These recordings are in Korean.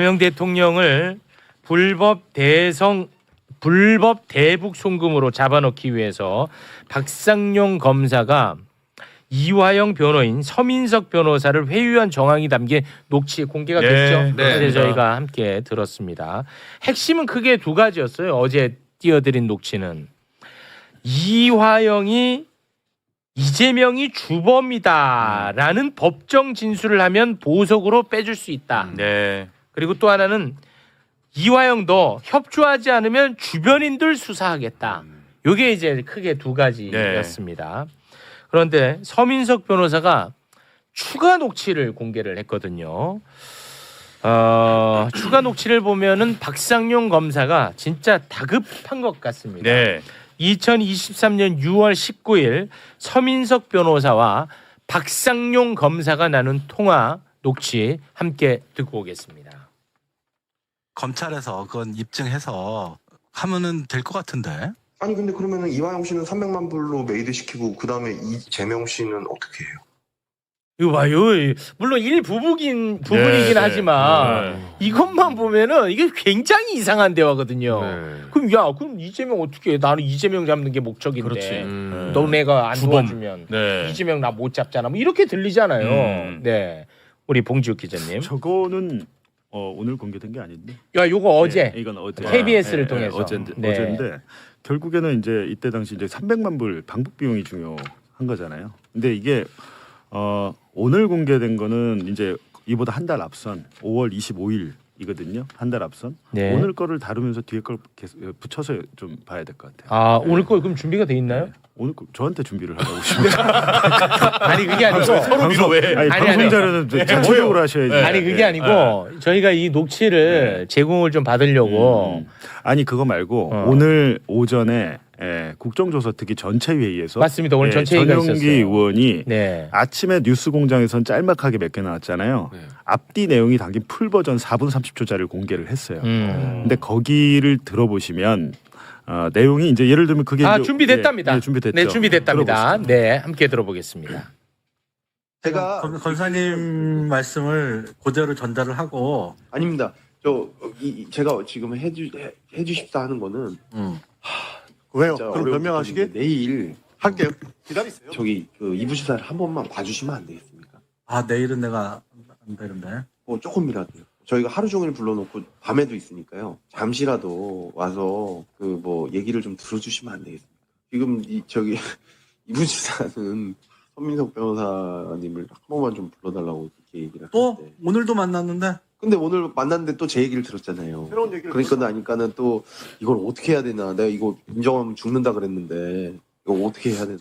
이재명 대통령을 불법 대북 송금으로 잡아놓기 위해서 박상용 검사가 이화영 변호인 서민석 변호사를 회유한 정황이 담긴 녹취 공개가 됐죠. 그래서 저희가 함께 들었습니다. 핵심은 크게 두 가지였어요. 어제 띄워드린 녹취는 이화영이 이재명이 주범이다라는 법정 진술을 하면 보석으로 빼줄 수 있다. 그리고 또 하나는 이화영도 협조하지 않으면 주변인들 수사하겠다. 이게 이제 크게 두 가지였습니다. 그런데 서민석 변호사가 추가 녹취를 공개를 했거든요. 추가 녹취를 보면은 박상용 검사가 진짜 다급한 것 같습니다. 2023년 6월 19일 서민석 변호사와 박상용 검사가 나눈 통화 녹취 함께 듣고 오겠습니다. 검찰에서 그건 입증해서 하면은 될 것 같은데. 아니 근데 그러면은 이화영 씨는 300만 불로 메이드 시키고 그 다음에 이재명 씨는 어떻게 해요? 이거 봐요. 물론 일부분이긴 하지만 이것만 보면은 이게 굉장히 이상한 대화거든요. 그럼 이재명 어떻게 해? 나는 이재명 잡는 게 목적인데 너네가 안 도와주면 이재명 나 못 잡잖아. 뭐 이렇게 들리잖아요. 네, 우리 봉지욱 기자님. 저거는 오늘 공개된 게 아닌데. 야, 요거 어제. 이건 어제. KBS를 통해서. 어제인데 결국에는 이제 이때 당시 이제 300만 불 방북 비용이 중요한 거잖아요. 근데 이게 오늘 공개된 거는 이제 이보다 한 달 앞선 5월 25일이거든요. 한 달 앞선. 오늘 거를 다루면서 뒤에 걸 붙여서 좀 봐야 될 것 같아요. 오늘 거 그럼 준비가 돼 있나요? 오늘 저한테 준비를 하라고 싶습니다. 아니 그게 아니고 서로 밀어 왜? 방송 자료는 자체적으로 하셔야지. 아니 그게 아니고 저희가 이 녹취를 제공을 좀 받으려고. 아니 그거 말고 오늘 오전에 국정조사특위 전체 회의에서 맞습니다. 오늘 전체 회의가 있었어요. 전용기 의원이 아침에 뉴스공장에선 짤막하게 몇 개 나왔잖아요. 앞뒤 내용이 담긴 풀 버전 4분 30초짜리를 공개를 했어요. 근데 거기를 들어보시면 내용이 이제 예를 들면 그게 이제, 준비됐답니다. 준비됐죠. 네, 준비됐답니다. 들어보시죠. 네, 함께 들어보겠습니다. 제가 권사님 말씀을 그대로 전달을 하고. 아닙니다. 제가 지금 해주십사 하는 거는 왜요? 그럼 변명하시게? 내일 할게요. 기다리세요. 그 이부 시사를 한 번만 봐주시면 안 되겠습니까? 내일은 내가 안 되는데. 조금이라도 저희가 하루 종일 불러놓고 밤에도 있으니까요. 잠시라도 와서 얘기를 좀 들어주시면 안 되겠습니까? 지금 이부 시사는 서민석 변호사님을 한 번만 좀 불러달라고 그렇게 얘기를 하는데. 오늘도 만났는데. 근데 오늘 만났는데 또 제 얘기를 들었잖아요. 새로운 얘기를 그러니까는 또 이걸 어떻게 해야 되나. 내가 이거 인정하면 죽는다 그랬는데 이거 어떻게 해야 되나.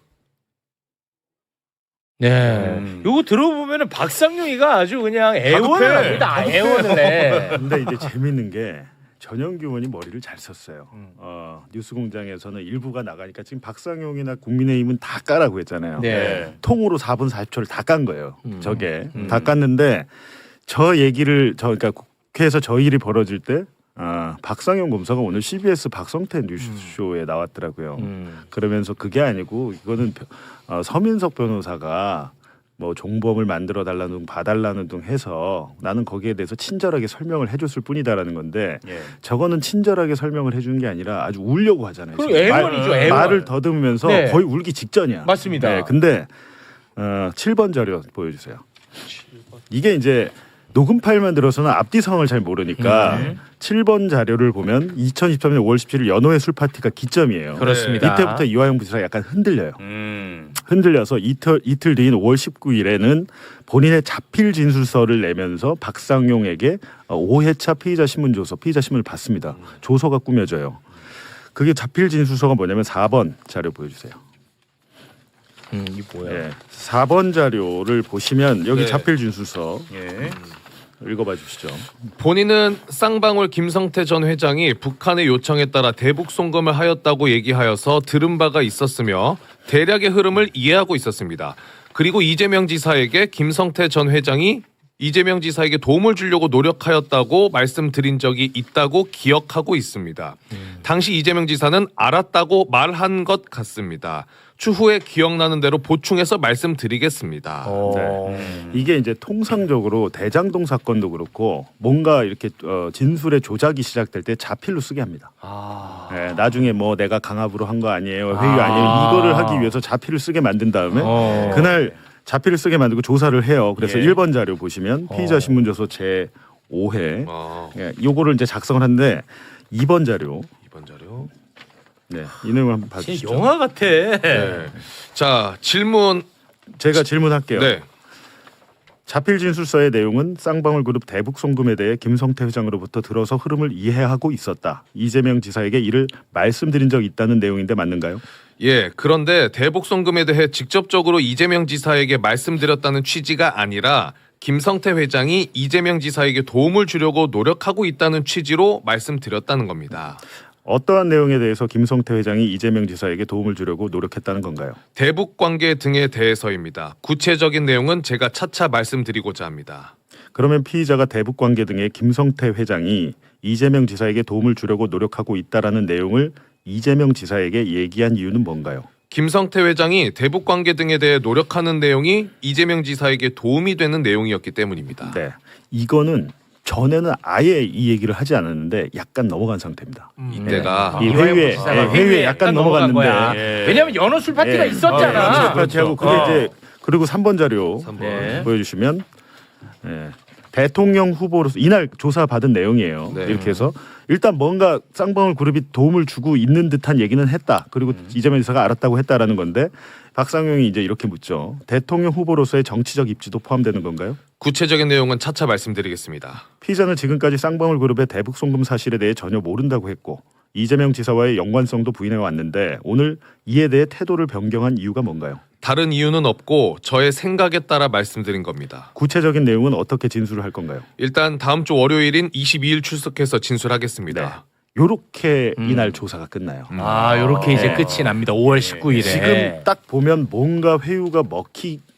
네, 요거 들어보면은 박상용이가 아주 그냥 애원을 합니다. 애원을 해. 근데 이제 재밌는 게 전용기 의원이 머리를 잘 썼어요. 뉴스공장에서는 일부가 나가니까 지금 박상용이나 국민의힘은 다 까라고 했잖아요. 통으로 4분 40초를 다 깐 거예요. 저게 다 깠는데 저 얘기를 그러니까 국회에서 저 일이 벌어질 때 박상용 검사가 오늘 CBS 박성태 뉴스쇼에 나왔더라고요. 그러면서 그게 아니고 이거는 서민석 변호사가 뭐 종범을 만들어 달라는 등 봐달라는 등 해서 나는 거기에 대해서 친절하게 설명을 해줬을 뿐이다라는 건데 저거는 친절하게 설명을 해주는 게 아니라 아주 울려고 하잖아요. 애원이죠. 애원. 말을 더듬으면서 거의 울기 직전이야. 맞습니다. 근데 7번 자료 보여주세요. 이게 이제 녹음 파일만 들어서는 앞뒤성을 잘 모르니까 7번 자료를 보면 2023년 5월 17일 연호회 술 파티가 기점이에요. 그렇습니다. 이때부터 이화영 부지사가 약간 흔들려요. 흔들려서 이틀 뒤인 5월 19일에는 본인의 자필 진술서를 내면서 박상용에게 5회차 피의자 신문 조서, 피의자 신문을 받습니다. 조서가 꾸며져요. 그게 자필 진술서가 뭐냐면 4번 자료 보여주세요. 이 뭐야? 4번 자료를 보시면 여기 자필 진술서 읽어봐 주시죠. 본인은 쌍방울 김성태 전 회장이 북한의 요청에 따라 대북 송금을 하였다고 얘기하여서 들은 바가 있었으며 대략의 흐름을 이해하고 있었습니다. 그리고 이재명 지사에게 김성태 전 회장이 이재명 지사에게 도움을 주려고 노력하였다고 말씀드린 적이 있다고 기억하고 있습니다. 당시 이재명 지사는 알았다고 말한 것 같습니다. 추후에 기억나는 대로 보충해서 말씀드리겠습니다. 이게 이제 통상적으로 대장동 사건도 그렇고 뭔가 이렇게 진술의 조작이 시작될 때 자필로 쓰게 합니다. 네, 나중에 뭐 내가 강압으로 한 거 아니에요, 회유 아니에요, 이거를 하기 위해서 자필을 쓰게 만든 다음에 그날 자필을 쓰게 만들고 조사를 해요. 그래서 1번 자료 보시면 피의자 신문조서 제 5회 예, 요거를 이제 작성을 하는데 2번 자료 네, 이 내용을 한번 봐주시죠. 영화 같아. 네. 자, 질문 제가 질문할게요. 네. 자필 진술서의 내용은 쌍방울 그룹 대북 송금에 대해 김성태 회장으로부터 들어서 흐름을 이해하고 있었다. 이재명 지사에게 이를 말씀드린 적이 있다는 내용인데 맞는가요? 예, 그런데 대북 송금에 대해 직접적으로 이재명 지사에게 말씀드렸다는 취지가 아니라 김성태 회장이 이재명 지사에게 도움을 주려고 노력하고 있다는 취지로 말씀드렸다는 겁니다. 어떠한 내용에 대해서 김성태 회장이 이재명 지사에게 도움을 주려고 노력했다는 건가요? 대북 관계 등에 대해서입니다. 구체적인 내용은 제가 차차 말씀드리고자 합니다. 그러면 피의자가 대북 관계 등의 김성태 회장이 이재명 지사에게 도움을 주려고 노력하고 있다라는 내용을 이재명 지사에게 얘기한 이유는 뭔가요? 김성태 회장이 대북 관계 등에 대해 노력하는 내용이 이재명 지사에게 도움이 되는 내용이었기 때문입니다. 네, 이거는 전에는 아예 이 얘기를 하지 않았는데 약간 넘어간 상태입니다. 이때가 이 회의에 약간 넘어갔는데 왜냐면 연어술 파티가 있었잖아. 파티하고 그리고 3번 자료 3번. 보여주시면 대통령 후보로서 이날 조사받은 내용이에요. 네. 이렇게 해서 일단 뭔가 쌍방울 그룹이 도움을 주고 있는 듯한 얘기는 했다. 그리고 이재명 지사가 알았다고 했다라는 건데 박상용이 이제 이렇게 묻죠. 대통령 후보로서의 정치적 입지도 포함되는 건가요? 구체적인 내용은 차차 말씀드리겠습니다. 피의자는 지금까지 쌍방울 그룹의 대북 송금 사실에 대해 전혀 모른다고 했고 이재명 지사와의 연관성도 부인해 왔는데 오늘 이에 대해 태도를 변경한 이유가 뭔가요? 다른 이유는 없고 저의 생각에 따라 말씀드린 겁니다. 구체적인 내용은 어떻게 진술을 할 건가요? 일단 다음 주 월요일인 22일 출석해서 진술하겠습니다. 요렇게 이날 조사가 끝나요. 요렇게 이제 끝이 납니다. 5월 19일에. 지금 딱 보면 뭔가 회유가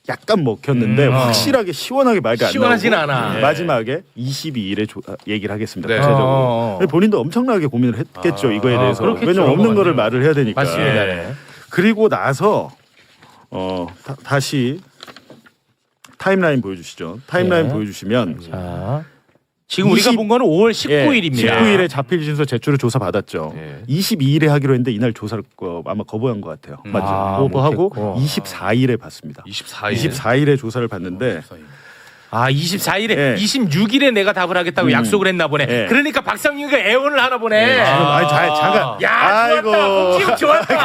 약간 먹혔는데 확실하게 시원하게 말이 안 나오고 시원하진 않아. 마지막에 22일에 얘기를 하겠습니다. 네. 구체적으로. 본인도 엄청나게 고민을 했겠죠. 이거에 대해서. 그렇겠죠. 왜냐면 없는 거를 말을 해야 되니까. 맞습니다. 네. 그리고 나서 다시 타임라인 보여주시죠. 타임라인 보여주시면 자, 지금 우리가 본 거는 5월 19일입니다. 19일에 자필 진술 제출을 조사 받았죠. 22일에 하기로 했는데 이날 조사를 아마 거부한 것 같아요. 맞죠? 거부하고 24일에 받습니다. 24일에 조사를 받는데 24일에 26일에 내가 답을 하겠다고 약속을 했나 보네. 그러니까 박상윤이가 애원을 하나 보네. 잠깐. 야, 좋았다. 복지국 좋았다.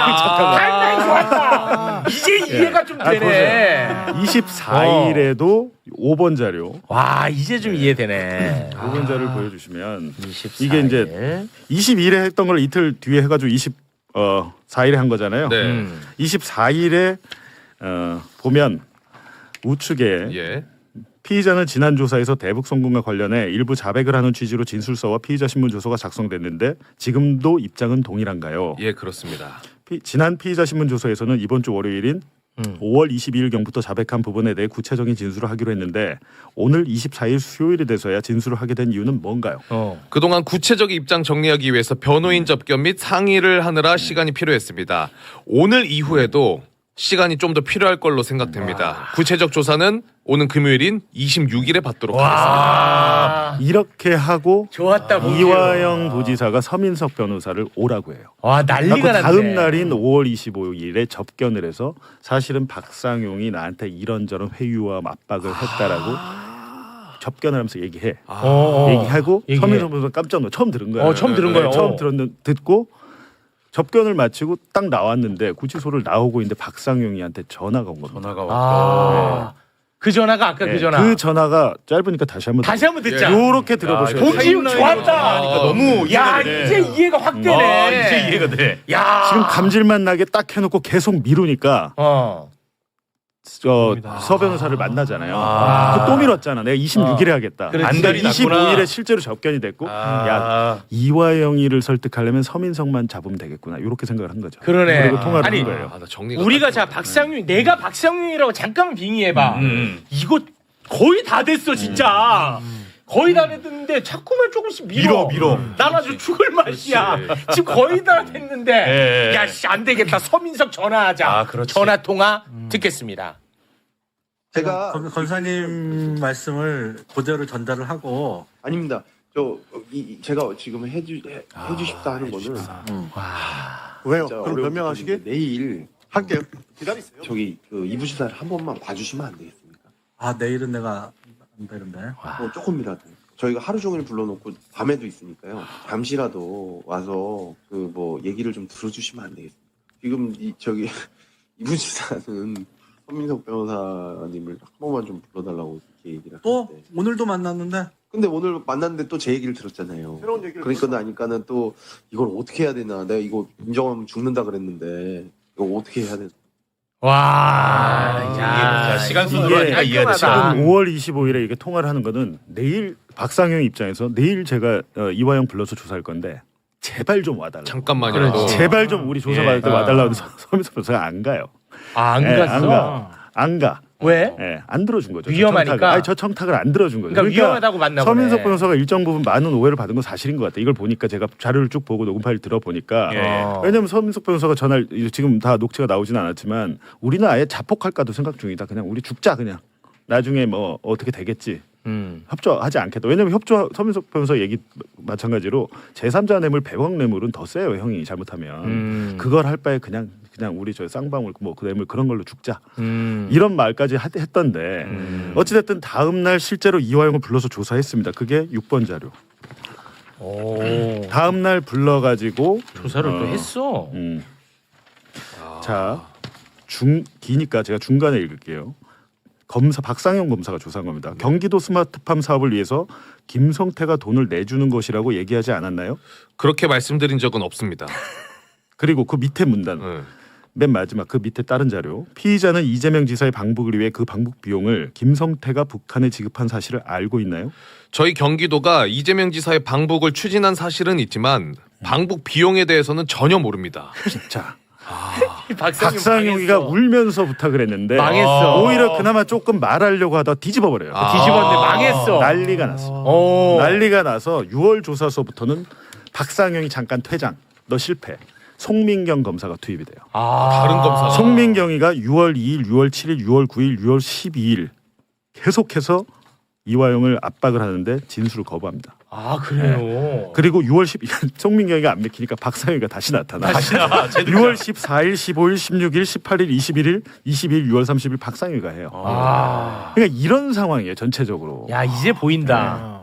타임라인 좋았다. 이제 이해가 좀 되네. 24일에도 5번 자료. 와, 이제 좀 이해되네. 5번 자료를 보여주시면 24일. 이게 이제 22일에 했던 걸 이틀 뒤에 해가지고 24일에 한 거잖아요. 네. 24일에 보면 우측에 예. 피의자는 지난 조사에서 대북 송금과 관련해 일부 자백을 하는 취지로 진술서와 피의자 신문 조서가 작성됐는데 지금도 입장은 동일한가요? 예, 그렇습니다. 지난 피의자 신문 조서에서는 이번 주 월요일인 5월 22일경부터 자백한 부분에 대해 구체적인 진술을 하기로 했는데 오늘 24일 수요일이 돼서야 진술을 하게 된 이유는 뭔가요? 그동안 구체적인 입장 정리하기 위해서 변호인 접견 및 상의를 하느라 시간이 필요했습니다. 오늘 이후에도 시간이 좀 더 필요할 걸로 생각됩니다. 구체적 조사는 오는 금요일인 26일에 받도록 하겠습니다. 이렇게 하고 좋았다. 이화영 부지사가 서민석 변호사를 오라고 해요. 와, 난리가 났네. 다음 날인 5월 25일에 접견을 해서 사실은 박상용이 나한테 이런저런 회유와 압박을 했다라고 접견을 하면서 얘기해. 얘기하고 서민석 변호사 깜짝 놀라 처음 들은 거예요. 처음 들은 거예요. 처음 듣고 접견을 마치고 딱 나왔는데 구치소를 나오고 있는데 박상용이한테 전화가 온 겁니다. 그 전화가 아까 그 전화. 그 전화가 짧으니까 다시 한번 듣자. 요렇게 들어보세요. 복지국 좋았다. 너무 이제 이해가 확 되네. 이제 이해가 돼. 야, 지금 감질만 나게 딱 해놓고 계속 미루니까 서 변호사를 만나잖아요. 또 미뤘잖아. 내가 26일에 하겠다. 안달이 25일에 실제로 접견이 됐고 야, 이화영이를 설득하려면 서민석만 잡으면 되겠구나. 이렇게 생각을 한 거죠. 그러네. 그리고 통화를 아니, 한 거예요. 나 정리가 우리가 자 박상윤, 내가 박상윤이라고 잠깐만 빙의해봐. 이거 거의 다 됐어 진짜. 거의 다 됐는데 자꾸만 조금씩 밀어. 난 아주 죽을 맛이야. 지금 거의 다 됐는데 야씨 안 되겠다. 서민석 전화하자. 전화 통화 듣겠습니다. 제가 권사님 말씀을 그대로 전달을 하고 아닙니다. 제가 지금 해주십사 하는 거는 왜요? 진짜 그럼 어려운 변명하시게? 부분인데 내일 할게요. 기다리세요. 그 이부지사를 한 번만 봐주시면 안 되겠습니까? 내일은 내가 안 되는데. 조금이라도 저희가 하루 종일 불러놓고 밤에도 있으니까요. 잠시라도 와서 얘기를 좀 들어주시면 안 되겠습니까? 지금 이부지사는 서민석 변호사님을 한 번만 좀 불러달라고 이렇게 얘기를 또 하는데. 오늘도 만났는데. 근데 오늘 만났는데 또 제 얘기를 들었잖아요. 새로운 얘기를 그러니까 나니까는 또 이걸 어떻게 해야 되나. 내가 이거 인정하면 죽는다 그랬는데 이거 어떻게 해야 되나. 와, 야, 시간 순으로 하니까 이해가 지금 되다. 5월 25일에 이게 통화를 하는 거는 내일 박상영 입장에서 내일 제가 이화영 불러서 조사할 건데 제발 좀 와달라. 잠깐만요. 제발 좀 우리 조사 받을 때 와달라고 서민석 변호사가 안 가요. 안 갔어? 안 가. 왜? 안 들어준 거죠. 위험하니까? 저 청탁을 안 들어준 거죠. 그러니까 위험하다고 맞나 보네. 서민석 변호사가 일정 부분 많은 오해를 받은 건 사실인 것 같아요. 이걸 보니까 제가 자료를 쭉 보고 녹음 파일 들어보니까 왜냐하면 서민석 변호사가 전화를 지금 다 녹취가 나오지는 않았지만 우리는 아예 자폭할까도 생각 중이다. 그냥 우리 죽자 그냥. 나중에 뭐 어떻게 되겠지. 협조하지 않겠다. 왜냐하면 서민석 변호사 얘기 마찬가지로 제3자 뇌물 100억 뇌물은 더 세요. 형이 잘못하면. 그걸 할 바에 그냥 우리 저 쌍방울 그 뇌물 그런 걸로 죽자. 이런 말까지 했던데 어찌됐든 다음 날 실제로 이화영을 불러서 조사했습니다. 그게 6번 자료. 다음 날 불러가지고 조사를 또 했어. 자, 기니까 제가 중간에 읽을게요. 박상영 검사가 조사한 겁니다. 경기도 스마트팜 사업을 위해서 김성태가 돈을 내주는 것이라고 얘기하지 않았나요? 그렇게 말씀드린 적은 없습니다. 그리고 그 밑에 문단 맨 마지막 그 밑에 다른 자료 피의자는 이재명 지사의 방북을 위해 그 방북 비용을 김성태가 북한에 지급한 사실을 알고 있나요? 저희 경기도가 이재명 지사의 방북을 추진한 사실은 있지만 방북 비용에 대해서는 전혀 모릅니다. 자, 망했어. 박상용이가 울면서 부탁을 했는데 망했어. 오히려 그나마 조금 말하려고 하다 뒤집어 버려요. 뒤집었는데 망했어. 난리가 났어. 난리가 나서 6월 조사서부터는 박상용이 잠깐 퇴장, 너 실패. 송민경 검사가 투입이 돼요. 다른 검사. 송민경이가 6월 2일, 6월 7일, 6월 9일, 6월 12일 계속해서 이화영을 압박을 하는데 진술을 거부합니다. 그래요. 그리고 6월 10일 송민경이가 안 맥히니까 박상영이가 다시 나타나. 6월 14일, 15일, 16일, 18일, 21일, 22일, 6월 30일 박상영이가 해요. 그러니까 이런 상황이에요 전체적으로. 야 이제 보인다.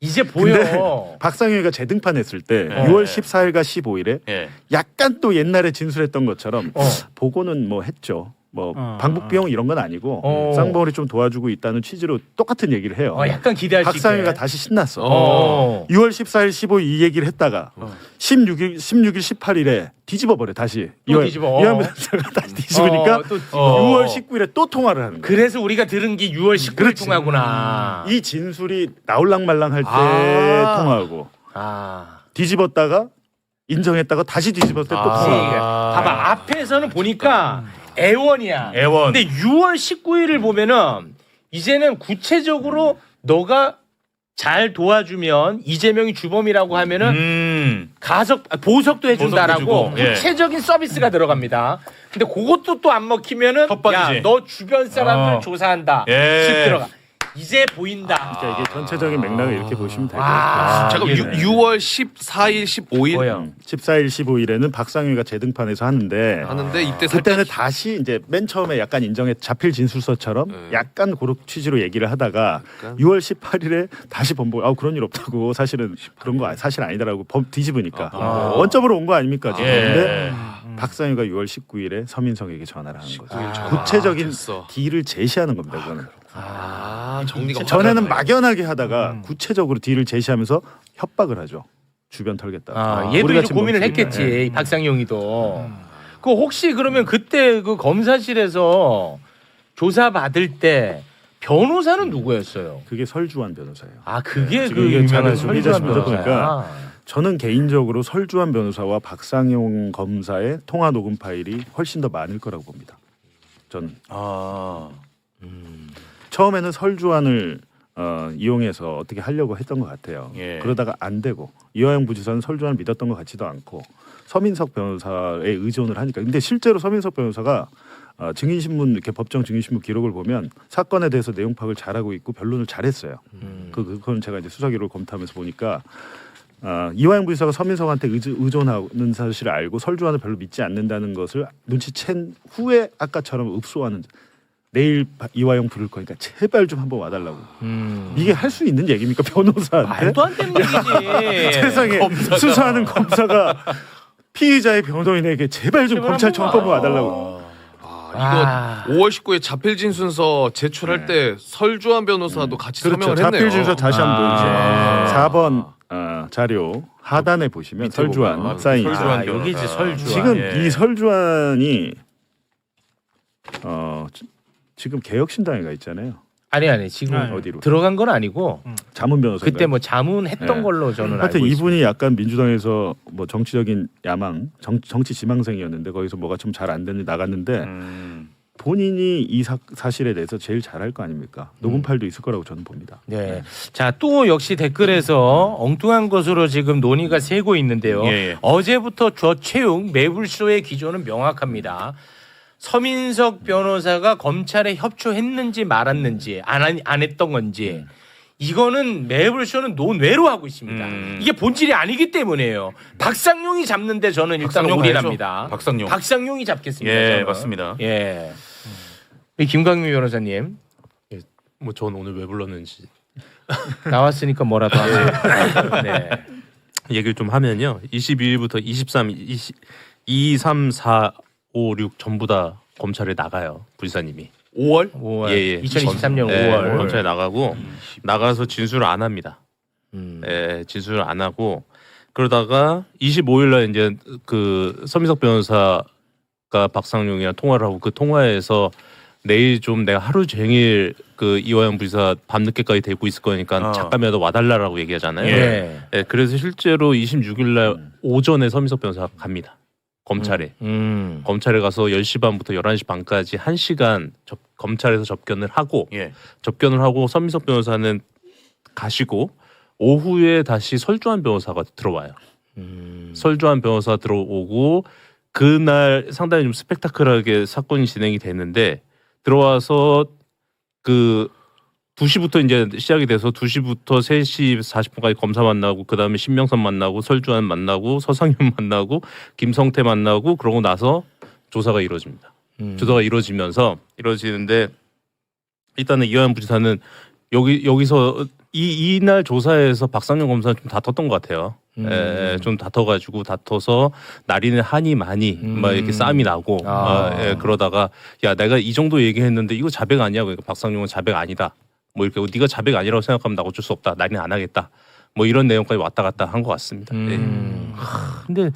이제 보여. 박상영이가 재등판했을 때 6월 14일과 15일에 약간 또 옛날에 진술했던 것처럼 보고는 뭐 했죠. 뭐 방북 비용 이런 건 아니고 쌍방울이 좀 도와주고 있다는 취지로 똑같은 얘기를 해요. 약간 기대할 수 있게. 박상영이가 다시 신났어. 6월 14일, 15일 이 얘기를 했다가 16일, 18일에 뒤집어 버려 다시. 또 뒤집어. 이화영 변호사가 다시 뒤집으니까 6월 19일에 또 통화를 하는 거예요. 그래서 우리가 들은 게 6월 19일 통화구나. 이 진술이 나올랑말랑 할 때 통화하고 뒤집었다가 인정했다가 다시 뒤집었을 때 또 통화. 봐봐 앞에서는 보니까 애원이야. 근데 6월 19일을 보면은 이제는 구체적으로 너가 잘 도와주면 이재명이 주범이라고 하면은 보석도 해준다라고 구체적인 서비스가 들어갑니다. 근데 그것도 또 안 먹히면은 야, 너 주변 사람들 조사한다. 씩 들어가. 이제 보인다. 그러니까 이게 전체적인 맥락을 이렇게 보시면 돼요. 잠깐 6월 14일, 15일 14일, 15일에는 박상윤이가 재등판해서 하는데 이때 그때는 다시 이제 맨 처음에 약간 인정해 잡힐 진술서처럼 약간 그런 취지로 얘기를 하다가 6월 18일에 다시 번복. 그런 일 없다고 사실은 그런 거 사실 아니다라고 뒤집으니까 원점으로 온 거 아닙니까 지금. 근데 박상윤이가 6월 19일에 서민석에게 전화를 하는 거죠. 구체적인 딜을 제시하는 겁니다. 그거는. 정리가 전에는 막연하게 하다가 구체적으로 딜을 제시하면서 협박을 하죠. 주변 털겠다. 얘도 이제 고민을 했겠지. 박상용이도. 그 혹시 그러면 그때 그 검사실에서 조사 받을 때 변호사는 누구였어요? 그게 설주환 변호사예요. 그게 지금 그 이게 유명한 소비자 설주환 신문을 변호사야. 보니까 저는 개인적으로 설주환 변호사와 박상용 검사의 통화 녹음 파일이 훨씬 더 많을 거라고 봅니다. 저는. 처음에는 설주환을 이용해서 어떻게 하려고 했던 것 같아요. 예. 그러다가 안 되고 이화영 부지사는 설주환을 믿었던 것 같지도 않고 서민석 변호사에 의존을 하니까. 근데 실제로 서민석 변호사가 증인신문 이렇게 법정 증인신문 기록을 보면 사건에 대해서 내용 파악을 잘하고 있고 변론을 잘했어요. 그건 제가 이제 수사 기록을 검토하면서 보니까 이화영 부지사가 서민석한테 의존하는 사실을 알고 설주환을 별로 믿지 않는다는 것을 눈치챈 후에 아까처럼 읍소하는. 내일 이화영 부를 거니까 제발 좀 한번 와달라고. 이게 할 수 있는 얘기입니까 변호사한테? 말도 안 되는 얘기지. 세상에 수사하는 검사가 피의자의 변호인에게 제발 좀 검찰청 한번 와달라고. 이거 5월 19일 자필진 순서 제출할 때 설주환 변호사도 같이 그렇죠. 서명을 했네요. 자필 순서 다시 한번 이제 4번 자료 하단에 보시면 설주환 사인. 설주환 여기 이제 설주환. 지금 예. 이 설주환이 지금 개혁신당에 가 있잖아요. 아니 지금 어디로? 들어간 건 아니고 자문 변호사. 그때 뭐 자문했던 네. 걸로 저는 알고 하여튼 있습니다. 이분이 약간 민주당에서 뭐 정치적인 야망, 정치 지망생이었는데 거기서 뭐가 좀 잘 안 되는 나갔는데 본인이 이 사실에 대해서 제일 잘할 거 아닙니까? 녹음 파일도 있을 거라고 저는 봅니다. 네. 자, 또 역시 댓글에서 엉뚱한 것으로 지금 논의가 새고 있는데요. 예. 어제부터 조채용 매불쇼의 기조는 명확합니다. 서민석 변호사가 검찰에 협조했는지 말았는지 안 했던 건지 이거는 매불쇼는 논외로 하고 있습니다. 이게 본질이 아니기 때문에요. 박상용이 잡는데 저는 일단 박상용 올인합니다. 가야죠. 박상용. 박상용이 잡겠습니다. 예, 저는. 맞습니다. 예. 우리 김광민 변호사님 뭐 전 오늘 왜 불렀는지 나왔으니까 뭐라도 하세요. 네. 얘기를 좀 하면요. 22일부터 23, 2, 3, 4, 5, 6 전부 다 검찰에 나가요. 부지사님이. 5월? 예. 2023년 예, 5월. 검찰에 나가고 나가서 진술을 안 합니다. 예, 진술을 안 하고 그러다가 25일 날 이제 그 서민석 변호사가 박상용이랑 통화를 하고 그 통화에서 내일 좀 내가 하루 종일 그 이화영 부지사 밤늦게까지 데리고 있을 거니까 잠깐이라도 와달라라고 얘기하잖아요. 예. 예, 그래서 실제로 26일 날 오전에 서민석 변호사가 갑니다. 검찰에. 검찰에 가서 10시 반부터 11시 반까지 1시간 검찰에서 접견을 하고 접견을 하고 서민석 변호사는 가시고 오후에 다시 설주환 변호사가 들어와요. 설주환 변호사 들어오고 그날 상당히 좀 스펙타클하게 사건이 진행이 됐는데 들어와서 그 2시부터 이제 시작이 돼서 2시부터 3시 40분까지 검사 만나고 그다음에 신명선 만나고 설주환 만나고 서상윤 만나고 김성태 만나고 그러고 나서 조사가 이루어집니다. 조사가 이루어지는데 일단은 이화영 부지사는 여기서 이날 조사에서 박상용 검사는 좀 다퉜던 것 같아요. 좀 다퉈서 날이는 한이 많이 막 이렇게 싸움이 나고 그러다가 야 내가 이 정도 얘기했는데 이거 자백 아니야? 그러니까 박상용은 자백 아니다. 뭐 이렇게 네가 자백 아니라고 생각하면 나 어쩔 수 없다. 날이는 안 하겠다. 뭐 이런 내용까지 왔다 갔다 한 것 같습니다. 근데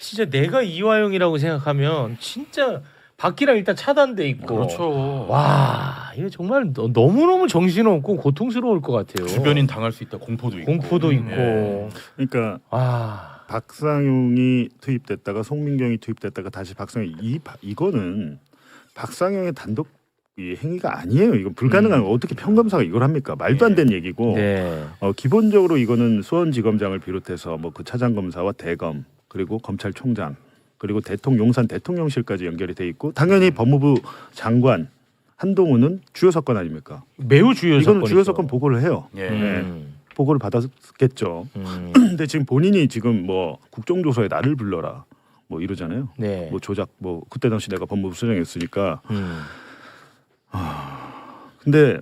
진짜 내가 이화영이라고 생각하면 진짜 밖이랑 일단 차단돼 있고. 그렇죠. 와, 이거 정말 너무너무 정신없고 고통스러울 것 같아요. 주변인 당할 수 있다. 공포도 있고. 공포도 있고. 그러니까 아, 박상용이 투입됐다가 송민경이 투입됐다가 다시 박상용 이거는 박상용의 단독 이 행위가 아니에요. 이건 불가능한 거 어떻게 평검사가 이걸 합니까? 말도 안 되는 얘기고. 네. 기본적으로 이거는 수원지검장을 비롯해서 뭐 그 차장검사와 대검 그리고 검찰총장 그리고 용산 대통령실까지 연결이 돼 있고 당연히 법무부 장관 한동훈은 주요 사건 아닙니까? 매우 주요 이거는 사건이죠. 주요 사건 보고를 해요. 보고를 받았겠죠. 근데 지금 본인이 지금 뭐 국정조사에 나를 불러라 뭐 이러잖아요. 네. 뭐 조작 뭐 그때 당시 내가 법무부 수장이었으니까. 근데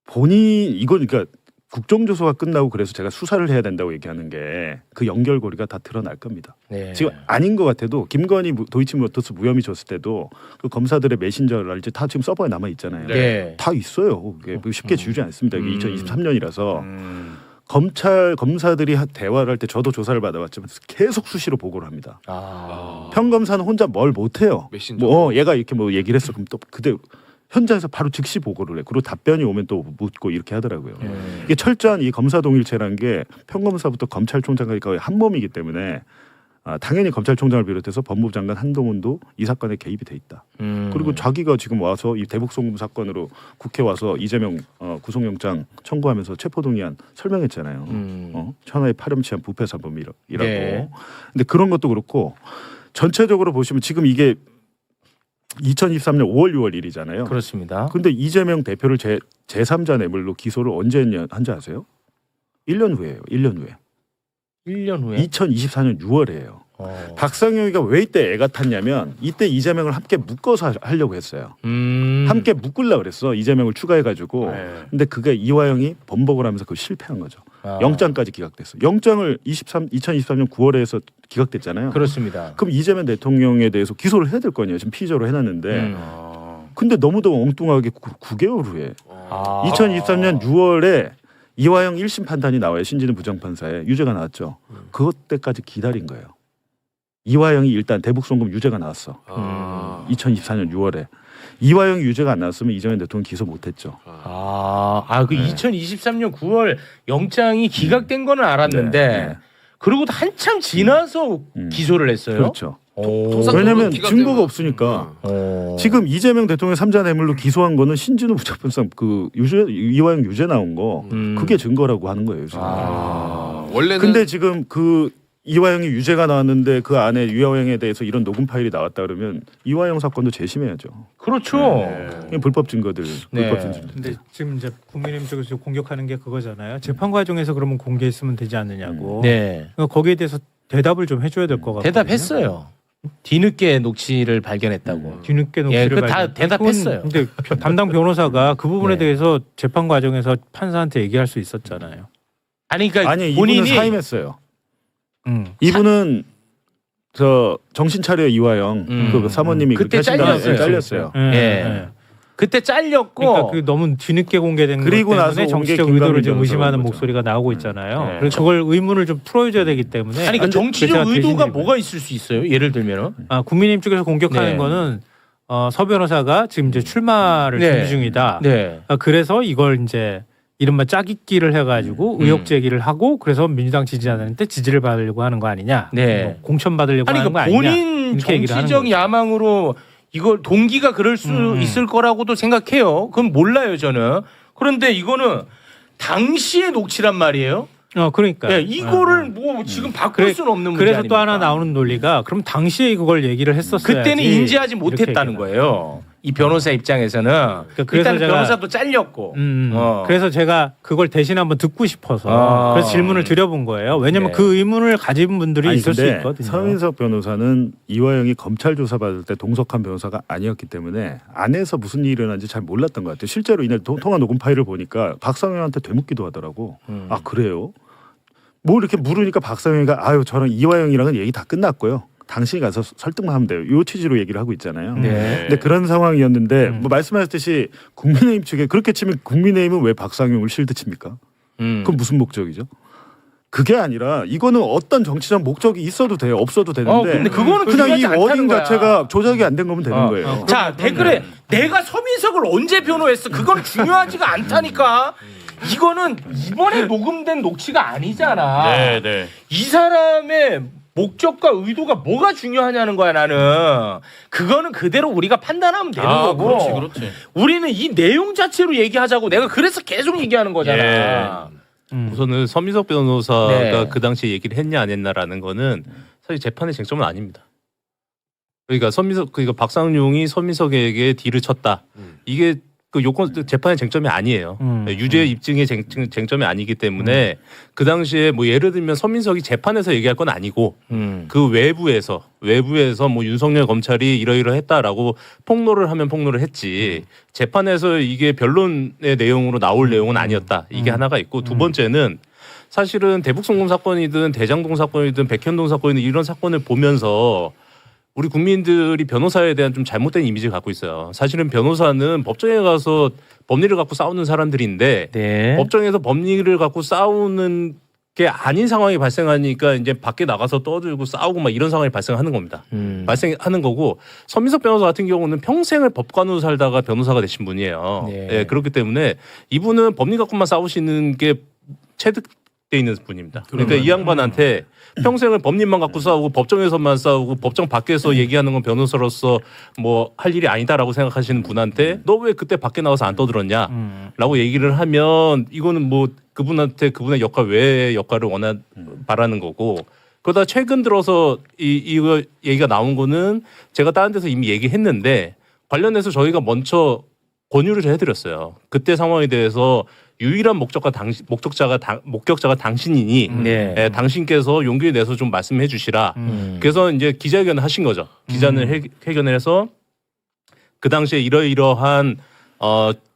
본인 이건 그러니까 국정조사가 끝나고 그래서 제가 수사를 해야 된다고 얘기하는 게 그 연결고리가 다 드러날 겁니다. 네. 지금 아닌 것 같아도 김건희 도이치모터스 무혐의 줬을 때도 그 검사들의 메신저랄지 다 지금 서버에 남아 있잖아요. 네. 다 있어요. 그게 쉽게 지우지 않습니다. 이게 2023년이라서 검사들이 대화를 할 때 저도 조사를 받아봤지만 계속 수시로 보고를 합니다. 평검사는 혼자 뭘 못해요. 메신저. 뭐 얘가 이렇게 뭐 얘기를 했어 그럼 또 그대 현장에서 바로 즉시 보고를 해. 그리고 답변이 오면 또 묻고 이렇게 하더라고요. 이게 철저한 이 검사 동일체라는 게 평검사부터 검찰총장까지 거의 한 몸이기 때문에 당연히 검찰총장을 비롯해서 법무부 장관 한동훈도 이 사건에 개입이 돼 있다. 그리고 자기가 지금 와서 이 대북송금 사건으로 국회 와서 이재명 구속영장 청구하면서 체포동의안 설명했잖아요. 천하의 파렴치한 부패사범이라고. 네. 근데 그런 것도 그렇고 전체적으로 보시면 지금 이게 2023년 5월 6월 일이잖아요. 그렇습니다. 근데 이재명 대표를 제3자 뇌물로 기소를 언제 한지 아세요? 1년 후예요. 1년 후에. 1년 후에 2024년 6월이에요. 박상영이가 왜 이때 애가 탔냐면 이때 이재명을 함께 묶어서 하려고 했어요. 함께 묶으려고 그랬어. 이재명을 추가해가지고. 근데 그게 이화영이 번복을 하면서 그거 실패한 거죠. 영장까지 기각됐어. 영장을 2023년 9월에 해서 기각됐잖아요. 그렇습니다. 그럼 이재명 대통령에 대해서 기소를 해야 될 거 아니에요. 지금 피의자로 해놨는데. 근데 너무도 엉뚱하게 9개월 후에 2023년 6월에 이화영 1심 판단이 나와요. 신진우 부장판사에 유죄가 나왔죠. 그것 때까지 기다린 거예요. 이화영이 일단 대북송금 유죄가 나왔어. 2024년 6월에. 이화영이 유죄가 안 나왔으면 이재명 대통령 기소 못했죠. 그 2023년 9월 영장이 기각된 거는 알았는데 네. 그리고 한참 지나서 기소를 했어요. 그렇죠. 통상적으로 왜냐하면 기각되면- 증거가 없으니까. 지금 이재명 대통령 3자 뇌물로 기소한 거는 신진우 부장판사 그 이화영 유죄 나온 거 그게 증거라고 하는 거예요. 지금. 원래는 근데 지금 그 이화영이 유죄가 나왔는데 그 안에 이화영에 대해서 이런 녹음 파일이 나왔다 그러면 이화영 사건도 재심해야죠. 그렇죠. 그냥 불법 증거들, 네. 불법 증거들. 근데 지금 이제 국민의힘 쪽에서 공격하는 게 그거잖아요. 재판 과정에서 그러면 공개했으면 되지 않느냐고. 네. 거기에 대해서 대답을 좀 해줘야 될 것 같아요. 대답했어요. 뒤늦게 녹취를 발견했다고. 뒤늦게 녹취를 그 다 발견. 대답했어요. 근데 담당 변호사가 그 부분에 네. 대해서 재판 과정에서 판사한테 얘기할 수 있었잖아요. 아니 그러니까 아니 본인이 이분은 사임했어요. 음. 이분은 저 정신 차려 이화영 그 사모님이 그때 그렇게 하신다고 잘렸어요. 잘렸어요. 예. 그때 잘렸고 그러니까 그 너무 뒤늦게 공개된 그리고 것 나서 때문에 온 게 정치적 김광민 의도를 좀 변호사가 의심하는 온 거죠. 목소리가 나오고 있잖아요. 네. 그래서 그걸 의문을 좀 풀어줘야 되기 때문에 아니 그 그래서 정치적 제가 의도가 대신 뭐가 있을 수 있어요? 예를 들면은 국민의힘 쪽에서 공격하는 네. 거는 서 변호사가 지금 이제 출마를 네. 준비 중이다. 네. 그래서 이걸 이제 이른바 짜깁기를 해가지고 의혹 제기를 하고 그래서 민주당 지지자들한테 지지를 받으려고 하는 거 아니냐. 네. 뭐 공천 받으려고 아니 하는 그 거 아니냐. 본인 이렇게 얘기를 하는 정치적 거죠. 야망으로 이걸 동기가 그럴 수 있을 거라고도 생각해요. 그건 몰라요 저는. 그런데 이거는 당시의 녹취란 말이에요. 그러니까. 네, 이거를 뭐 지금 바꿀 수는 없는 문제 그래서 아닙니까? 또 하나 나오는 논리가 그럼 당시에 그걸 얘기를 했었어야지. 그때는 인지하지 이렇게 못했다는 얘기를 거예요. 이 변호사 입장에서는 그래서 일단 제가- 변호사도 잘렸고. 그래서 제가 그걸 대신 한번 듣고 싶어서 그래서 질문을 드려본 거예요. 왜냐하면 네. 그 의문을 가진 분들이 아니, 있을 수 근데 있거든요. 서민석 변호사는 이화영이 검찰 조사 받을 때 동석한 변호사가 아니었기 때문에 안에서 무슨 일이 일어난지 잘 몰랐던 것 같아요. 실제로 이날 통화 녹음 파일을 보니까 박상영한테 되묻기도 하더라고. 아 그래요? 뭐 이렇게 물으니까 박상영이가 아유 저랑 이화영이랑은 얘기 다 끝났고요. 당신이 가서 설득만 하면 돼요. 요 취지로 얘기를 하고 있잖아요. 네. 근데 그런 상황이었는데 뭐 말씀하셨듯이 국민의힘 측에 그렇게 치면 국민의힘은 왜 박상영을 실드 칩니까? 그건 무슨 목적이죠? 그게 아니라 이거는 어떤 정치적 목적이 있어도 돼요. 없어도 되는데 근데 그거는 그냥 이 중요하지 않다는 워딩 거야. 자체가 조작이 안 된 거면 되는 거예요. 자 댓글에 내가 서민석을 언제 변호했어? 그건 중요하지가 않다니까. 이거는 이번에 녹음된 녹취가 아니잖아. 네. 이 사람의 목적과 의도가 뭐가 중요하냐는 거야 나는. 그거는 그대로 우리가 판단하면 되는 거고. 그렇지. 우리는 이 내용 자체로 얘기하자고 내가 그래서 계속 얘기하는 거잖아. 우선은 서민석 변호사가 네. 그 당시에 얘기를 했냐 안 했냐라는 거는 사실 재판의 쟁점은 아닙니다. 그러니까 그러니까 박상용이 서민석에게 딜을 쳤다. 이게 그 요건 재판의 쟁점이 아니에요. 유죄 입증의 쟁점이 아니기 때문에 그 당시에 뭐 예를 들면 서민석이 재판에서 얘기할 건 아니고 그 외부에서 뭐 윤석열 검찰이 이러이러했다라고 폭로를 하면 폭로를 했지 재판에서 이게 변론의 내용으로 나올 내용은 아니었다. 이게 하나가 있고 두 번째는 사실은 대북송금 사건이든 대장동 사건이든 백현동 사건이든 이런 사건을 보면서 우리 국민들이 변호사에 대한 좀 잘못된 이미지를 갖고 있어요. 사실은 변호사는 법정에 가서 법리를 갖고 싸우는 사람들인데 네. 법정에서 법리를 갖고 싸우는 게 아닌 상황이 발생하니까 이제 밖에 나가서 떠들고 싸우고 막 이런 상황이 발생하는 겁니다. 발생하는 거고 서민석 변호사 같은 경우는 평생을 법관으로 살다가 변호사가 되신 분이에요. 네. 네, 그렇기 때문에 이분은 법리 갖고만 싸우시는 게 돼 있는 분입니다. 그러니까 이 양반한테 평생을 법률만 갖고 싸우고 법정에서만 싸우고 법정 밖에서 얘기하는 건 변호사로서 뭐 할 일이 아니다라고 생각하시는 분한테 너 왜 그때 밖에 나와서 안 떠들었냐라고 얘기를 하면 이거는 뭐 그분한테 그분의 역할 외의 역할을 바라는 거고 그러다 최근 들어서 이거 얘기가 나온 거는 제가 다른 데서 이미 얘기했는데 관련해서 저희가 먼저 권유를 해드렸어요. 그때 상황에 대해서 유일한 목격자가 당신이니 당신께서 용기를 내서 좀 말씀해 주시라. 그래서 이제 기자회견을 하신 거죠. 기자는 회견을 해서 그 당시에 이러이러한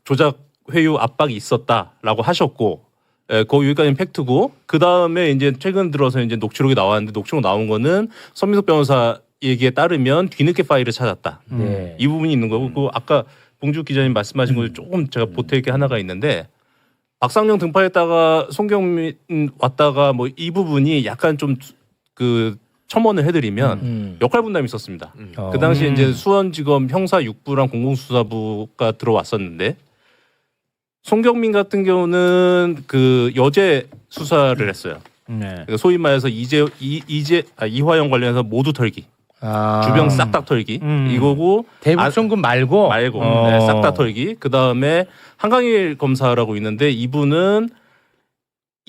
조작 회유 압박이 있었다라고 하셨고 여기까지는 팩트고 그 다음에 이제 최근 들어서 이제 녹취록이 나왔는데 녹취록 나온 거는 서민석 변호사 얘기에 따르면 뒤늦게 파일을 찾았다. 이 부분이 있는 거고 그 아까 봉주 기자님 말씀하신 거 조금 제가 보탤 게 하나가 있는데 박상용 등판했다가 송경민 왔다가 뭐 이 부분이 약간 좀 그 첨언을 해드리면 역할 분담이 있었습니다. 그 당시에 이제 수원지검 형사 6부랑 공공수사부가 들어왔었는데 송경민 같은 경우는 그 여죄 수사를 했어요. 그러니까 소위 말해서 이화영 관련해서 모두 털기. 주변 싹 다 털기 이거고 대북송금 말고 네, 싹 다 털기. 그 다음에 한강일 검사라고 있는데 이분은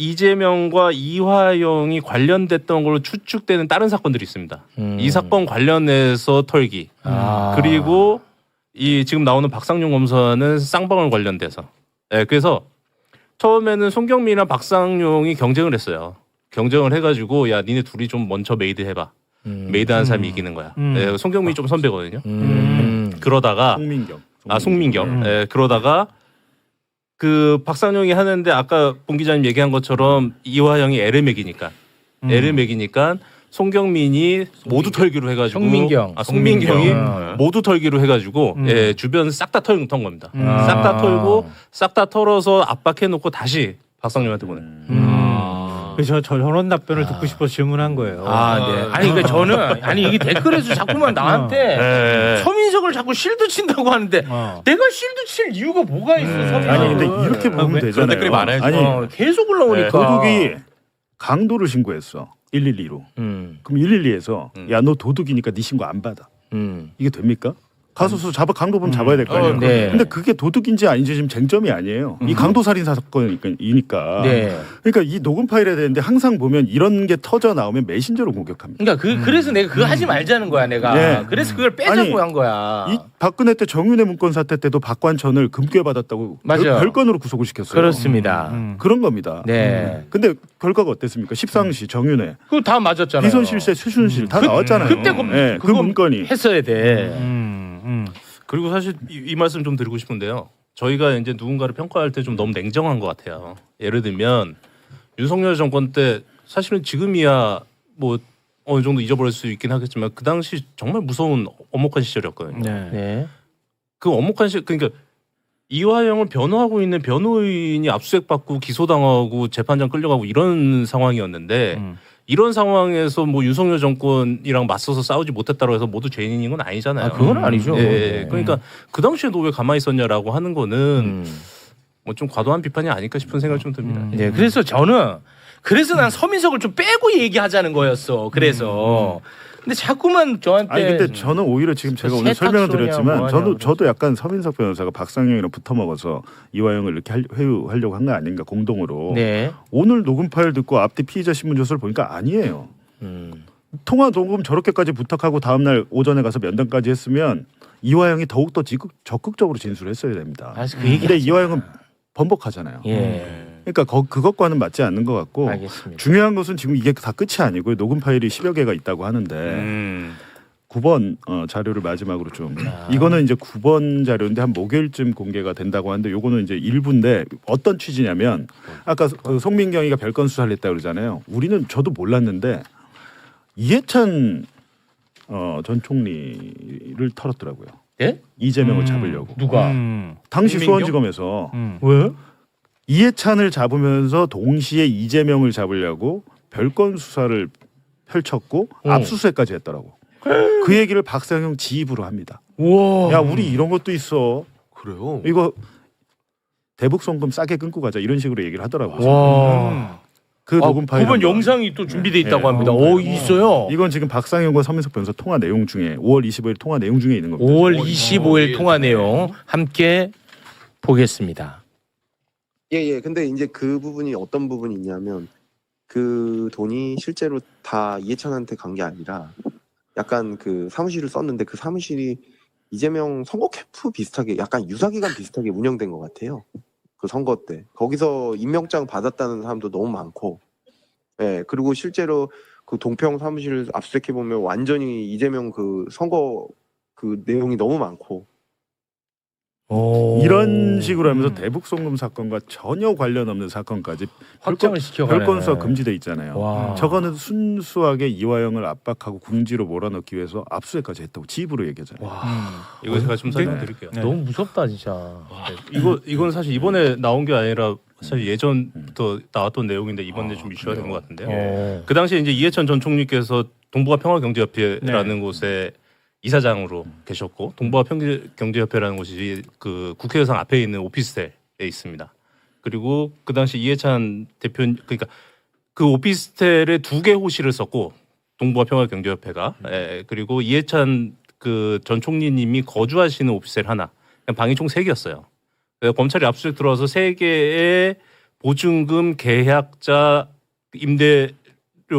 이재명과 이화영이 관련됐던 걸로 추측되는 다른 사건들이 있습니다. 이 사건 관련해서 털기. 그리고 이 지금 나오는 박상용 검사는 쌍방울 관련돼서. 네, 그래서 처음에는 송경민이랑 박상용이 경쟁을 했어요. 경쟁을 해가지고 야 니네 둘이 좀 먼저 메이드 해봐. 메이드한 사람이 이기는 거야. 네, 송경민이 좀 선배거든요. 그러다가 송민경. 네, 그러다가 그 박상용이 하는데 아까 봉 기자님 얘기한 것처럼 이화영이 애를 먹이니까 송경민이 모두 털기로 해가지고 송민경이 모두 털기로 해가지고 예, 주변 싹 다 턴 겁니다. 싹 다 털고 싹 다 털어서 압박해놓고 다시 박상용한테 보내. 그래서 저런 답변을 듣고 싶어서 질문한 거예요. 네. 아니 그러니까 저는 이게 댓글에서 자꾸만 나한테 서민석을 자꾸 실드 친다고 하는데 내가 실드 칠 이유가 뭐가 있어? 서민석을. 아니 근데 이렇게 보면 되잖아요. 그런 댓글이 많아요. 아니 계속 올라오니까. 도둑이 강도를 신고했어. 112로. 그럼 112에서 야 너 도둑이니까 네 신고 안 받아. 이게 됩니까? 가서 강도범 잡아야 될 거 아니에요. 근데 그게 도둑인지 아닌지 지금 쟁점이 아니에요. 이 강도살인 사건이니까. 그러니까 이 녹음 파일에 대는데 항상 보면 이런 게 터져 나오면 메신저로 공격합니다. 그러니까 그래서 내가 그거 하지 말자는 거야 내가. 그래서 그걸 빼자고 한 거야. 이 박근혜 때 정윤회 문건 사태 때도 박관천을 금괴 받았다고 별건으로 구속을 시켰어요. 그렇습니다. 그런 겁니다. 근데 결과가 어땠습니까? 십상시 정윤회. 그거 다 맞았잖아요. 비선실세 최순실 다 나왔잖아요. 그때 그 문건이 했어야 돼. 그리고 사실 이 말씀 좀 드리고 싶은데요. 저희가 이제 누군가를 평가할 때 좀 너무 냉정한 것 같아요. 예를 들면 윤석열 정권 때 사실은 지금이야 뭐 어느 정도 잊어버릴 수 있긴 하겠지만 그 당시 정말 무서운 엄혹한 시절이었거든요. 그 엄혹한 그러니까 이화영을 변호하고 있는 변호인이 압수수색받고 기소당하고 재판장 끌려가고 이런 상황이었는데 이런 상황에서 뭐 윤석열 정권이랑 맞서서 싸우지 못했다고 해서 모두 죄인인 건 아니잖아요. 그건 아니죠. 그러니까 그 당시에 너 왜 가만히 있었냐라고 하는 거는 뭐 좀 과도한 비판이 아닐까 싶은 생각이 좀 듭니다. 그래서 난 서민석을 좀 빼고 얘기하자는 거였어. 그래서 근데 자꾸만 저한테 아니 근데 저는 오히려 지금 제가 오늘 설명을 드렸지만 저도 약간 서민석 변호사가 박상영이랑 붙어 먹어서 이화영을 이렇게 회유하려고 한 거 아닌가 공동으로. 오늘 녹음 파일 듣고 앞뒤 피의자 신문조서를 보니까 아니에요. 통화 녹음 저렇게까지 부탁하고 다음 날 오전에 가서 면담까지 했으면 이화영이 더욱 더 적극적으로 진술했어야 됩니다. 근데 이화영은 번복하잖아요. 그러니까 그것과는 맞지 않는 것 같고 중요한 것은 지금 이게 다 끝이 아니고요. 녹음 파일이 10여 개가 있다고 하는데 9번 자료를 마지막으로 좀 이거는 이제 9번 자료인데 한 목요일쯤 공개가 된다고 하는데 요거는 이제 일부인데 어떤 취지냐면 아까 그 송민경이가 별건 수사를 했다고 그러잖아요. 저도 몰랐는데 이해찬 전 총리를 털었더라고요. 이재명을 잡으려고. 누가? 당시 수원지검에서 왜? 이해찬을 잡으면서 동시에 이재명을 잡으려고 별건 수사를 펼쳤고 압수수색까지 했더라고. 그 얘기를 박상영 지입으로 합니다. 우와. 야 우리 이런 것도 있어. 그래요? 이거 대북 송금 싸게 끊고 가자 이런 식으로 얘기를 하더라고요. 그 녹음 파일 그분 한번. 영상이 또 준비돼 있다고 네. 합니다. 오, 있어요. 이건 지금 박상현과 서민석 변호사 통화 내용 중에 5월 25일 통화 내용 중에 있는 겁니다. 5월 25일 통화 내용 함께 보겠습니다. 예. 근데 이제 그 부분이 어떤 부분이 있냐면 그 돈이 실제로 다 이해찬한테 간 게 아니라 약간 그 사무실을 썼는데 그 사무실이 이재명 선거 캠프 비슷하게 약간 유사기간 비슷하게 운영된 것 같아요. 그 선거 때 거기서 임명장 받았다는 사람도 너무 많고, 예 그리고 실제로 그 동평 사무실 압수수색해 보면 완전히 이재명 그 선거 그 내용이 너무 많고. 이런 식으로 하면서 대북 송금 사건과 전혀 관련 없는 사건까지 확정을 시켜가네. 별건 수사 금지돼 있잖아요. 와. 저거는 순수하게 이화영을 압박하고 궁지로 몰아넣기 위해서 압수수색까지 했다고 집으로 얘기하잖아요. 이거 제가 좀 설명드릴게요. 너무 무섭다 진짜. 이건 사실 이번에 나온 게 아니라 사실 예전부터 나왔던 내용인데 이번에 좀 이슈가 된 것 같은데요. 그 당시에 이제 이해찬 전 총리께서 동북아 평화경제협회라는 곳에 이사장으로 계셨고, 동북아 경제협회라는 곳이 그 국회의상 앞에 있는 오피스텔에 있습니다. 그리고 그 당시 이해찬 대표, 그러니까 그 오피스텔에 2개 호실을 썼고, 동북아 평화경제협회가 그리고 이해찬 그 전 총리님이 거주하시는 오피스텔 하나, 방이 총 3개였어요. 그래서 검찰이 압수수색 들어와서 3개의 보증금, 계약자, 임대료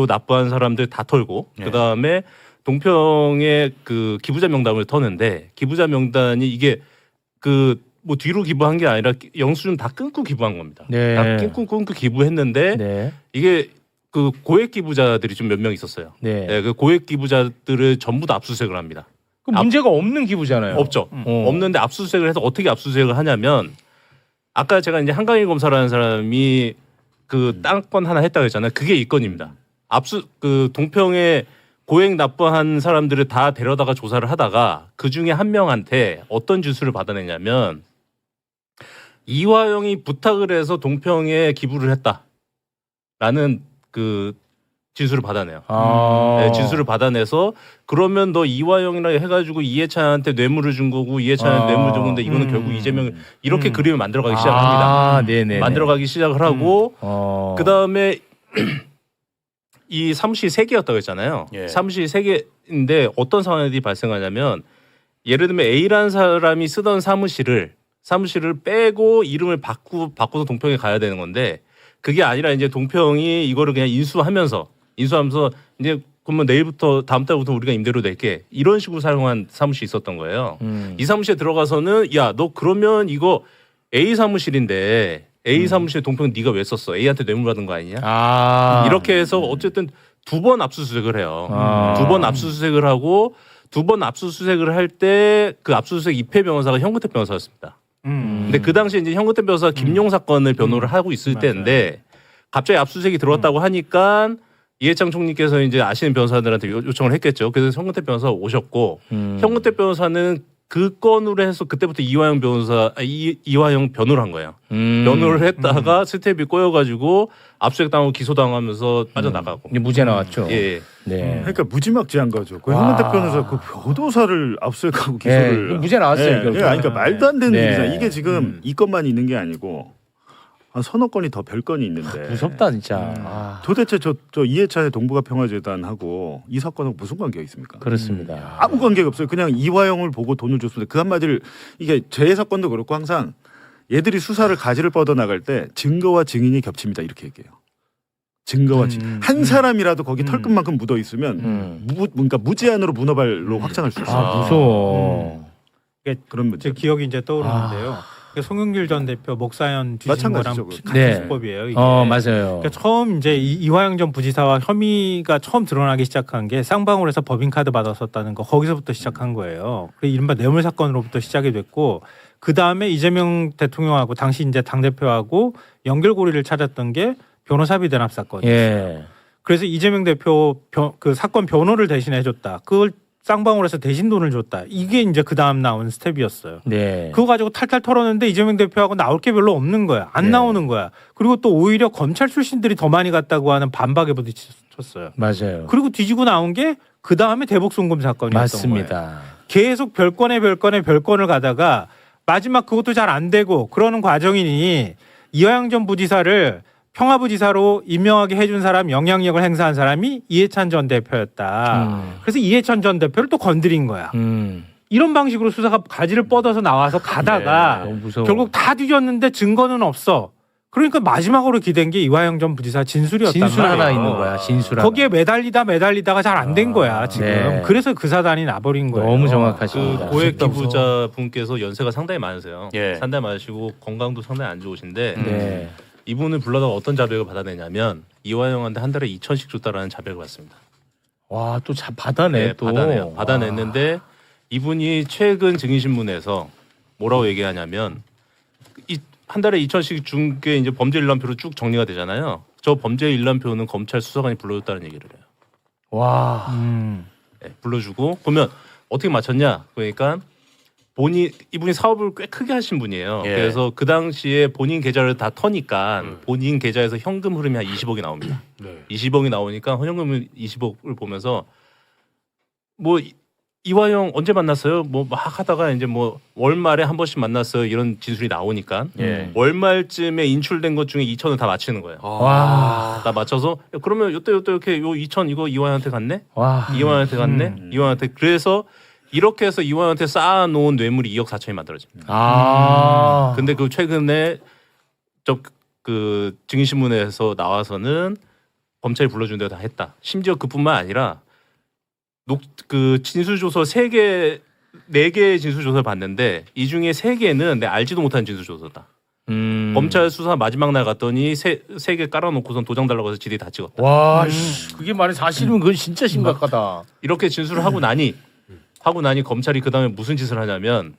납부한 사람들 다 털고, 그 다음에 동평의 그 기부자 명단을 터는데, 기부자 명단이 이게 그 뭐 뒤로 기부한 게 아니라 영수증 다 끊고 기부한 겁니다. 다 끊고 기부했는데 이게 그 고액 기부자들이 좀 몇 명 있었어요. 그 고액 기부자들을 전부 다 압수수색을 합니다. 그 문제가 없는 기부잖아요. 없죠. 없는데 압수수색을 해서 어떻게 압수수색을 하냐면, 아까 제가 이제 한강일 검사라는 사람이 그 땅건 하나 했다고 했잖아요. 그게 이 건입니다. 그 동평에 고액 납부한 사람들을 다 데려다가 조사를 하다가 그 중에 한 명한테 어떤 주술을 받아내냐면, 이화영이 부탁을 해서 동평에 기부를 했다라는 그 지수를 받아내요. 지수를 받아내서, 그러면 너 이화영이라 해가지고 이해찬한테 뇌물을 준 거고, 이해찬한테 뇌물 준 건데 이거는 결국 이재명, 이렇게 그림을 만들어가기 시작을 합니다. 만들어가기 시작을 하고, 그 다음에 이 사무실 3개였다고 했잖아요. 사무실 3개인데 어떤 상황이 발생하냐면, 예를 들면 A라는 사람이 쓰던 사무실을 빼고 이름을 바꿔서 동평에 가야 되는 건데, 그게 아니라 이제 동평이 이거를 그냥 인수하면서 이제 그러면 내일부터 다음 달부터 우리가 임대료 낼게, 이런 식으로 사용한 사무실이 있었던 거예요. 이 사무실에 들어가서는 야, 너 그러면 이거 A 사무실인데 A 사무실 동평 네가 왜 썼어? A한테 뇌물 받은 거 아니냐? 이렇게 해서 어쨌든 2번 압수수색을 해요. 2번 압수수색을 하고, 2번 압수수색을 할 때 그 압수수색 입회 변호사가 현근택 변호사였습니다. 근데 그 당시에 이제 현근택 변호사가 김용 사건을 변호를 하고 있을 때인데, 갑자기 압수수색이 들어왔다고 하니까 이해창 총리께서 이제 아시는 변호사들한테 요청을 했겠죠. 그래서 현근택 변호사가 오셨고, 현근택 변호사는 그 건으로 해서 그때부터 이화영 변호를 한 거예요. 변호를 했다가 스텝이 꼬여가지고 압수수색 당하고 기소당하면서 빠져나가고. 무죄 나왔죠. 예. 그러니까 무지막지한 거죠. 그 현근택 변호사 그 변호사를 압수수색하고 기소를 무죄 나왔어요. 그러니까 말도 안 되는 일이잖아요. 이게 지금 이 건만 있는 게 아니고 한 서너 건이 더 별건이 있는데. 무섭다 진짜. 도대체 저 이해찬의 동북아 평화재단하고 이 사건하고 무슨 관계가 있습니까? 그렇습니다. 아무 관계가 없어요. 그냥 이화영을 보고 돈을 줬습니다. 그 한마디를, 이게 제 사건도 그렇고 항상 얘들이 수사를 가지를 뻗어 나갈 때 증거와 증인이 겹칩니다, 이렇게 얘기해요. 증거와 증인. 한 사람이라도 거기 털끝만큼 묻어 있으면 그러니까 무제한으로 문어발로 확장할 수 있어요. 무서워. 그런 문제. 제 기억이 이제 떠오르는데요. 송영길 전 대표 목사연 뒤진 거랑 마찬가지죠, 같은 수법이에요. 이게. 맞아요. 그러니까 처음 이제 이화영 전 부지사와 혐의가 처음 드러나기 시작한 게 쌍방울에서 법인카드 받았었다는 거, 거기서부터 시작한 거예요. 그리고 이른바 뇌물 사건으로부터 시작이 됐고, 그 다음에 이재명 대통령하고 당시 이제 당 대표하고 연결고리를 찾았던 게 변호사비 대납 사건이었어요. 그래서 이재명 대표 그 사건 변호를 대신해줬다. 그걸 쌍방울에서 대신 돈을 줬다. 이게 이제 그 다음 나온 스텝이었어요. 그거 가지고 탈탈 털었는데 이재명 대표하고 나올 게 별로 없는 거야. 안 나오는 거야. 그리고 또 오히려 검찰 출신들이 더 많이 갔다고 하는 반박에 부딪혔어요. 맞아요. 그리고 뒤지고 나온 게 그 다음에 대북 송금 사건이었던 맞습니다. 거예요. 계속 별건을 가다가 마지막 그것도 잘 안 되고 그러는 과정이니 이화영 전 부지사를 평화부지사로 임명하게 해준 사람, 영향력을 행사한 사람이 이해찬 전 대표였다. 그래서 이해찬 전 대표를 또 건드린 거야. 이런 방식으로 수사가 가지를 뻗어서 나와서 가다가 결국 다 뒤졌는데 증거는 없어. 그러니까 마지막으로 기댄 게 이화영 전 부지사 진술이었단 진술 말이에요. 하나 있는 거야. 진술 거기에 매달리다가 잘 안 된 거야 지금. 네. 그래서 그 사단이 나버린 거예요. 너무 그 정확하십니다. 고액 기부자 분께서 연세가 상당히 많으세요. 예. 상당히 많으시고 건강도 상당히 안 좋으신데 네. 이분을 불러다가 어떤 자백을 받아내냐면 이화영한테 한 달에 2,000씩 줬다라는 자백을 받습니다. 와, 또 받아내 네, 또. 받아내요. 받아냈는데 이분이 최근 증인신문에서 뭐라고 얘기하냐면 한 달에 2,000씩 준 게 이제 범죄 일람표로 쭉 정리가 되잖아요. 저 범죄 일람표는 검찰 수사관이 불러줬다는 얘기를 해요. 와. 네, 불러주고 그러면 어떻게 맞췄냐? 그러니까 이분이 사업을 꽤 크게 하신 분이에요. 예. 그래서 그 당시에 본인 계좌를 다 터니까 본인 계좌에서 현금 흐름이 한 20억이 나옵니다. 네. 20억이 나오니까 현금 20억을 보면서 뭐 이화영 언제 만났어요? 뭐 막 하다가 이제 뭐 월말에 한 번씩 만났어요. 이런 진술이 나오니까 예. 월말쯤에 인출된 것 중에 2천을 다 맞히는 거예요. 와. 다 맞춰서 야, 그러면 요때 이렇게 요 2천 이거 이화영한테 갔네? 와. 이화영한테 갔네? 이화영한테 그래서 이렇게 해서 이화영한테 쌓아놓은 뇌물이 2억 4천이 만들어집니다. 아. 근데 그 최근에 그 증인신문에서 나와서는 검찰이 불러준 대로 다 했다. 심지어 그뿐만 아니라 그 진술조서 4개의 진술조서를 봤는데 이 중에 3개는 내가 알지도 못한 진술조서다. 검찰 수사 마지막 날 갔더니 3개 깔아놓고선 도장 달라고 해서 지들이 다 찍었다. 와, 씨, 그게 만약 사실이면 그건 진짜 심각하다. 이렇게 진술을 하고 나니 검찰이 그 다음에 무슨 짓을 하냐면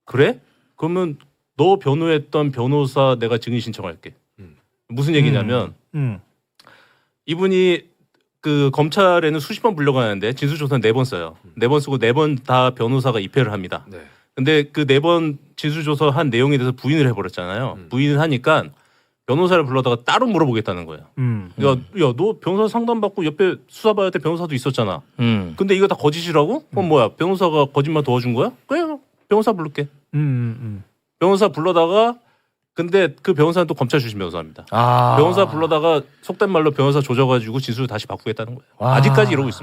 그래? 그러면 너 변호했던 변호사 내가 증인 신청할게. 무슨 얘기냐면 이분이 그 검찰에는 수십 번 불려가는데 진술조서는 4번 써요. 4번 쓰고 4번 다 변호사가 입회를 합니다. 네. 근데 그 4번 진술조서 한 내용에 대해서 부인을 해버렸잖아요. 부인을 하니까 변호사를 불러다가 따로 물어보겠다는 거예요. 야, 너 변호사 상담받고 옆에 수사받을 때 변호사도 있었잖아. 근데 이거 다 거짓이라고? 그럼 뭐야? 변호사가 거짓말 도와준 거야? 그래, 변호사 부를게. 변호사 불러다가 근데 그 변호사는 또 검찰 출신 변호사입니다. 아. 변호사 불러다가 속된 말로 변호사 조져가지고 진술을 다시 바꾸겠다는 거예요. 아직까지 이러고 있습니다.